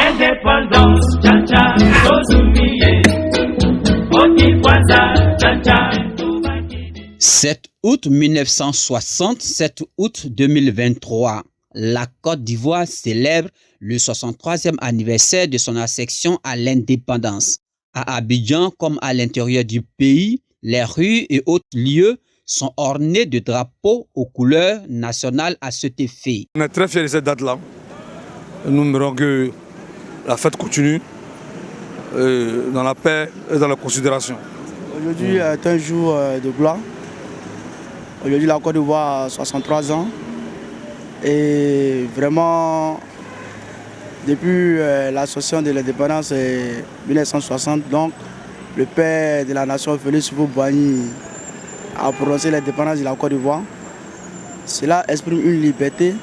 Indépendance, tcha-tcha, Ozumiye. Oti Kwanza, tcha-tcha. 7 août 1960, 7 août 2023. La Côte d'Ivoire célèbre le 63e anniversaire de son accession à l'indépendance. À Abidjan, comme à l'intérieur du pays, les rues et autres lieux sont ornés de drapeaux aux couleurs nationales à cet effet. On est très fiers de cette date-là. Nous aimerions que la fête continue dans la paix et dans la considération. Aujourd'hui est un jour de gloire. Aujourd'hui, la Côte d'Ivoire a 63 ans. Et vraiment, depuis l'association de l'indépendance 1960, donc, le père de la nation, Félix Houphouët-Boigny, a prononcé l'indépendance de la Côte d'Ivoire. Cela exprime une liberté,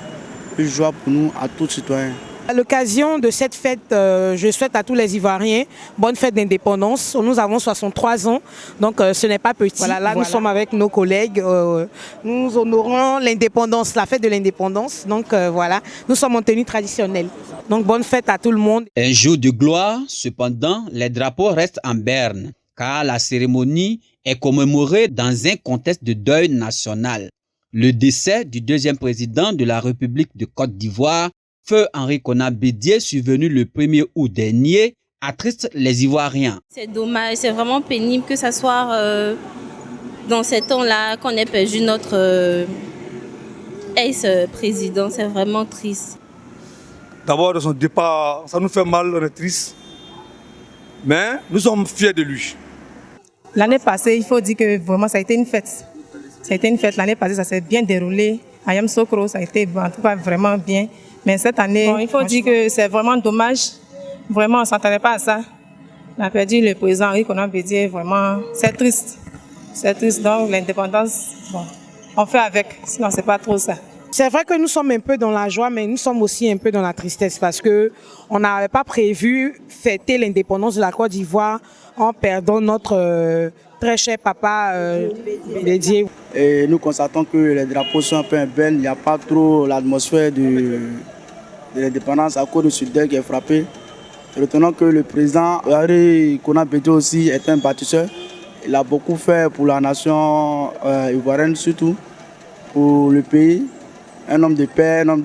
une joie pour nous, à tous citoyens. À l'occasion de cette fête, je souhaite à tous les Ivoiriens bonne fête d'indépendance. Nous avons 63 ans, donc ce n'est pas petit. Voilà, là, nous sommes avec nos collègues. Nous honorons l'indépendance, la fête de l'indépendance. Donc voilà, nous sommes en tenue traditionnelle. Donc bonne fête à tout le monde. Un jour de gloire, cependant, les drapeaux restent en berne, car la cérémonie est commémorée dans un contexte de deuil national. Le décès du deuxième président de la République de Côte d'Ivoire, Feu Henri Konan Bédié, survenu le 1er août dernier, attriste les Ivoiriens. C'est dommage, c'est vraiment pénible que ce soit dans ces temps-là qu'on ait perdu notre ex-président. C'est vraiment triste. D'abord, de son départ, ça nous fait mal, on est triste. Mais nous sommes fiers de lui. L'année passée, il faut dire que vraiment ça a été une fête. Ça a été une fête. L'année passée, ça s'est bien déroulé. À Yamoussoukro, ça a été en tout cas vraiment bien. Mais cette année, il faut dire que c'est vraiment dommage. Vraiment, on ne s'attendait pas à ça. On a perdu le président Henri Konan Bédié. Vraiment, c'est triste. C'est triste. Donc, l'indépendance, bon, on fait avec. Sinon, ce n'est pas trop ça. C'est vrai que nous sommes un peu dans la joie, mais nous sommes aussi un peu dans la tristesse parce qu'on n'avait pas prévu fêter l'indépendance de la Côte d'Ivoire en perdant notre très cher papa Bédié. Et nous constatons que les drapeaux sont un peu belles. Il n'y a pas trop l'atmosphère de l'indépendance à cause du deuil qui est frappé. Retenons que le président Henri Konan Bédié aussi est un bâtisseur. Il a beaucoup fait pour la nation ivoirienne, surtout pour le pays. Un homme de paix, un homme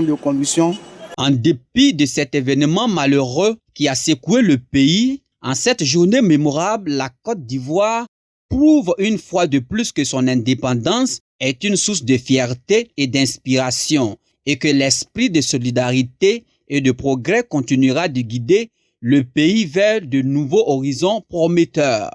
de conviction. En dépit de cet événement malheureux qui a secoué le pays, en cette journée mémorable, la Côte d'Ivoire prouve une fois de plus que son indépendance est une source de fierté et d'inspiration et que l'esprit de solidarité et de progrès continuera de guider le pays vers de nouveaux horizons prometteurs.